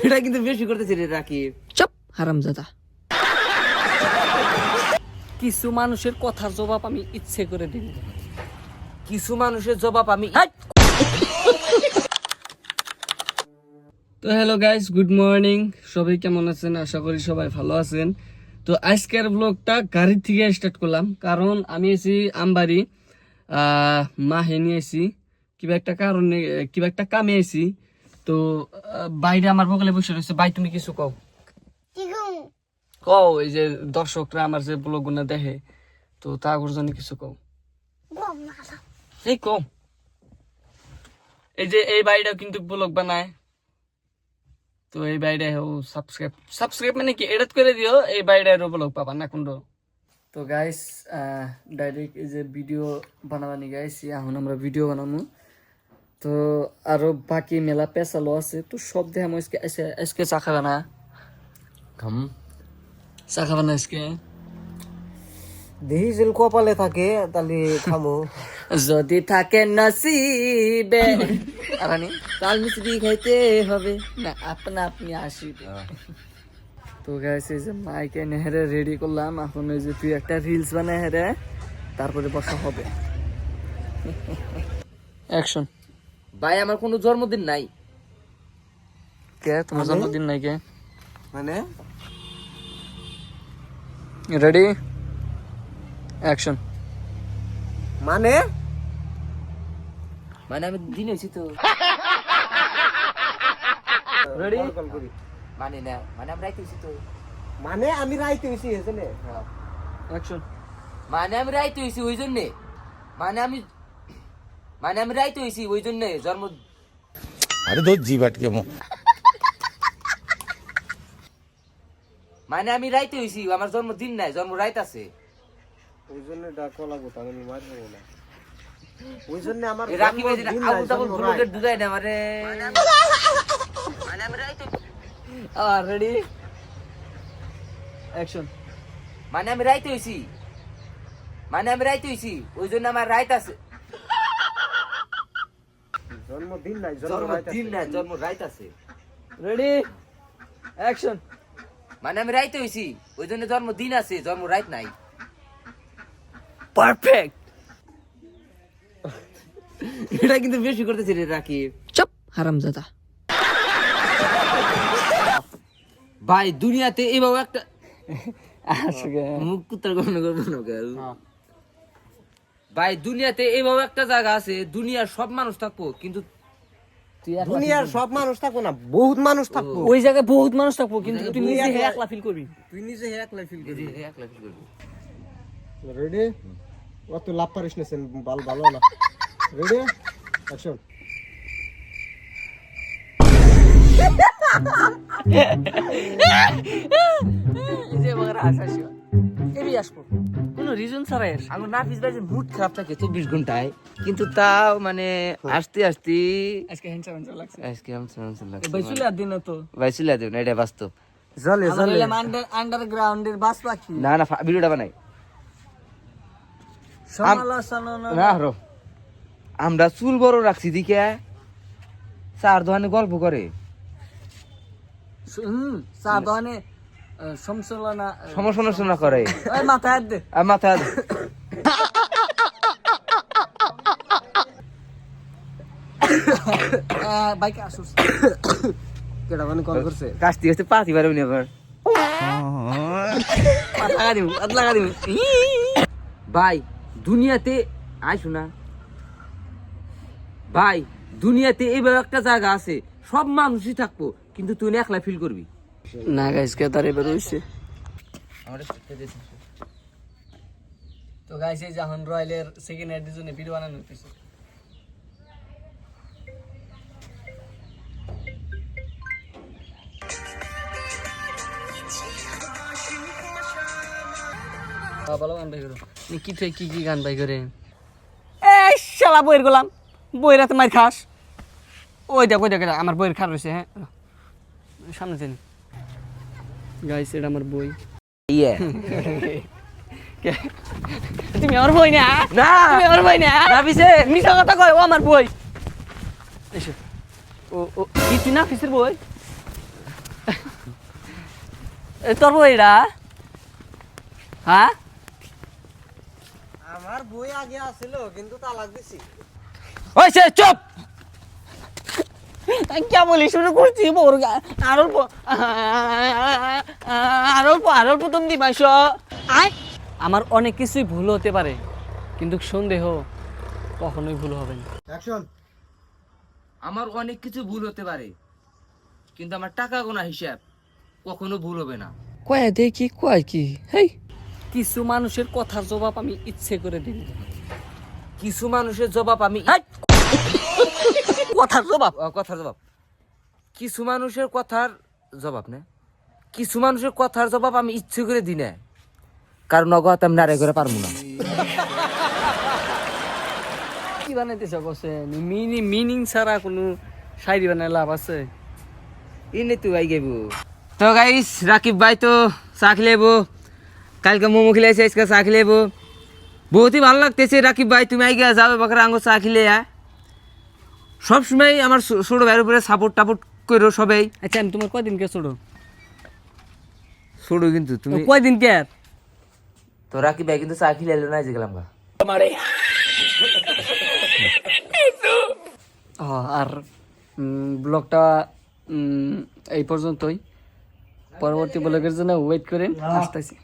এটা কিন্তু বেশি করতেছি রে রাকিব। চুপ হারামজাদা। কিছু মানুষের কথার জবাব আমি ইচ্ছে করে দিই। কিছু মানুষের জবাব আমি তো হ্যালো গাইস, গুড মর্নিং। সবাই কেমন আছেন? আশা করি সবাই ভালো আছেন। তো আজকের ব্লগটা গাড়ি থেকে স্টার্ট করলাম, কারণ আমি এসি আমবাড়ি মাহে নিয়ে এসি কিবা একটা কারণে, কিবা একটা কামে এসি। তো বাইরে আমার বগলে বসে রয়েছে। ভাই তুমি কিছু কও। কও, এই যে দর্শকরা আমার যে ব্লগ গুলো দেখে, তো তাগর জন্য কিছু কও। এই কও, এই যে এই বাইরেও কিন্তু ব্লগ বানায়, তো এই বাইরে সাবস্ক্রাইব মানে কি এডিট করে দিও, এই বাইরে ব্লগ পাবা না কোন। তো গাইস ডাইরেক্ট এই যে ভিডিও বানাবানি গাইস, এখন আমরা ভিডিও বানাবো। তো আরো বাকি মেলা পেছালো আছে, তো সব দেখে আজকে চা খাবে না? চা খাবে না আজকে? দেহি যেন কপালে থাকে তাহলে খামো। যদি থাকে নসিবে আরানি তাল মিষ্টি খাইতে হবে না, আপনি আসিবে। তো গাইস এই যে মাইকে নেহেরে রেডি করলাম, এখন ওই যে তুই একটা রিলস বানায় হেরে, তারপরে বসা হবে। অ্যাকশন। ভাই আমার কোনো জন্মদিন নাই। কে তোমার জন্মদিন নাই কে? মানে রেডি অ্যাকশন। মানে মানে আমি দিন হয়েছি তো। রেডি মানে না, মানে আমি রাইতে হয়েছি তো। মানে আমি রাইতে হয়েছি এজন্যে। অ্যাকশন। মানে আমি রাইতে হয়েছি ওই জন্যে। মানে আমি রাইতে হয়েছি ওই জন্যে জন্ম। अरे दो जी बैठ के मुंह মানে আমি রাইতে হয়েছি, আমার জন্মদিন নাই, জন্ম রাইত আছে। ওই জন্য ডাকো লাগবো, তাহলে আমি মার খাবো না। ওই জন্য আমার রাকিব এই যে জন্মদিন আবুল নাই, তাবুল জন্ম বুলুকে নাই। দুগাই না আমারে। মানে আমি রাইতে রেডি অ্যাকশন। মানে আমি রাইতে হয়েছি, মানে আমি রাইতে হয়েছি ওই জন্য আমার রাইত আছে। জন্মদিন নাই, জন্ম জন্মদিন নাই, জন্ম রাইত আছে। Ready action. মানে আমি রাইতে হয়েছি ওই জন্য জন্মদিন আছে, জন্ম রাইত নাই। পারফেক্ট। এটা কিন্তু বেশি করতেছি রে রাকিব। চুপ হারামজাদা। ভাই দুনিয়াতে এইভাবে একটা আসলে মুখ কুত্তার গন্ধ করবো না কেন? ভাই দুনিয়াতে এইভাবে একটা জায়গা আছে, দুনিয়ার সব মানুষ থাকবো কিন্তু দুনিয়ার সব মানুষ থাকবো না, বহুত মানুষ থাকবো। ওই জায়গায় বহুত মানুষ থাকবো, কিন্তু তুই তুই নিজে একলা- একলা ফিল করবি। তুই নিজে একলা ফিল করবি। একলা কি করবি? রেডি? অত লাভ পারিস না, ভালো ভালো না। Ready action. যে বগরা হাসাসি এবি আসবো কোনো রিজন ছাড়াই আসে। আমার নাফিস ভাই মুড খারাপ থাকে 24 ঘন্টায়, কিন্তু তাও মানে আসতে আজকে হ্যান্ডসাম লাগছে। আজকে আমি লাগছে। ভাই চলে দিন তো ভাই চলে দেব না, এটা বাস্তব। জলে আমরা জলে এলাম আন্ডারগ্রাউন্ডের বাস পাখি। না না ভিডিওটা বানাই সমালোচনা না হরো। আমরা চুল বড় রাখছি দিকে চার দোকানে গল্প করে চা দোকানে সমসলনা সমালোচনা করে। ওই মাথায় হাত দে। আর মাথা বাইকে আসুস। কেডা মানে কল করছে? কাস্তি হচ্ছে পাতি পারবে না আবার। হাত লাগা দিব। ভাই দুনিয়াতে আয় শোনা, ভাই দুনিয়াতে এইভাবে একটা জায়গা আছে, সব মানুষই থাকবো কিন্তু তুই না একলা ফিল করবি। না গাইস কে তারে বের হইছে। তো গাইস এই যখন রয়্যালের সেকেন্ড এডির জন্য ভিডিও বানানো হইতেছে। ভালো গান বাই করো। কি থেকে কি গান বাই করে? এই শালা বইয়ের গোলাম, বইয়ের হাতে মার খাস। ওই দেখ আমার বইয়ের খার রয়েছে। হ্যাঁ সামনে চেন গাইস, এটা আমার বই। ইয়ে তুমি আমার বই না? না তুমি আমার বই না? নাফিসে মিশা কথা কয়, ও আমার বই। এসে ও ও কি তুই নাফিসের বই? তোর বইরা হ্যাঁ আমার বই আগে আছিল কিন্তু তালাক দিছি ওই সে চুপ। কে বলি শুরু করছি বোর আরো প্রথম দিবাস আমার অনেক কিছুই ভুল হতে পারে কিন্তু সন্দেহ কখনোই ভুল হবে না। অ্যাকশন আমার অনেক কিছু ভুল হতে পারে কিন্তু আমার টাকা গোনা হিসাব কখনো ভুল হবে না। কয় দেখি কয় কি হেই কিছু মানুষের কথার জবাব আমি ইচ্ছে করে দিই কিছু মানুষের জবাব আমি কথার জবাব কথার জবাব কিছু মানুষের কথার জবাব না কিছু মানুষের কথার জবাব আমি ইচ্ছে করে দিই না কারণ অগত আমি নারে করে পারবো না। কি বানাইতেছ কছে মিনিং ছাড়া কোনো শায়রি বানায় লাভ আছে? ইনে তুই ভাই গেবো তো গাইস রাকিব ভাই তো চা খেলেবো কালকে মোমো খেলেছে আজকে চা খেলেবো বহুত ही ভালো লাগতেছে রাকিব ভাই তুমি আইগা যাবে বাকরা আঙ্গো চা খেলে সবসময় আমার ছোট ভাইয়ের উপরে সাপোর্ট টাপোর্ট করো সবাই। আচ্ছা আমি তোমার কয়দিন কে ছোড়ো ছোট কিন্তু তুমি কয়দিন কে তো রাকিব ভাই কিন্তু চা খেলে এলো না যে গেলাম গা আর ব্লগটা এই পর্যন্তই পরবর্তী ব্লগের জন্য ওয়েট করেন আসতেছি।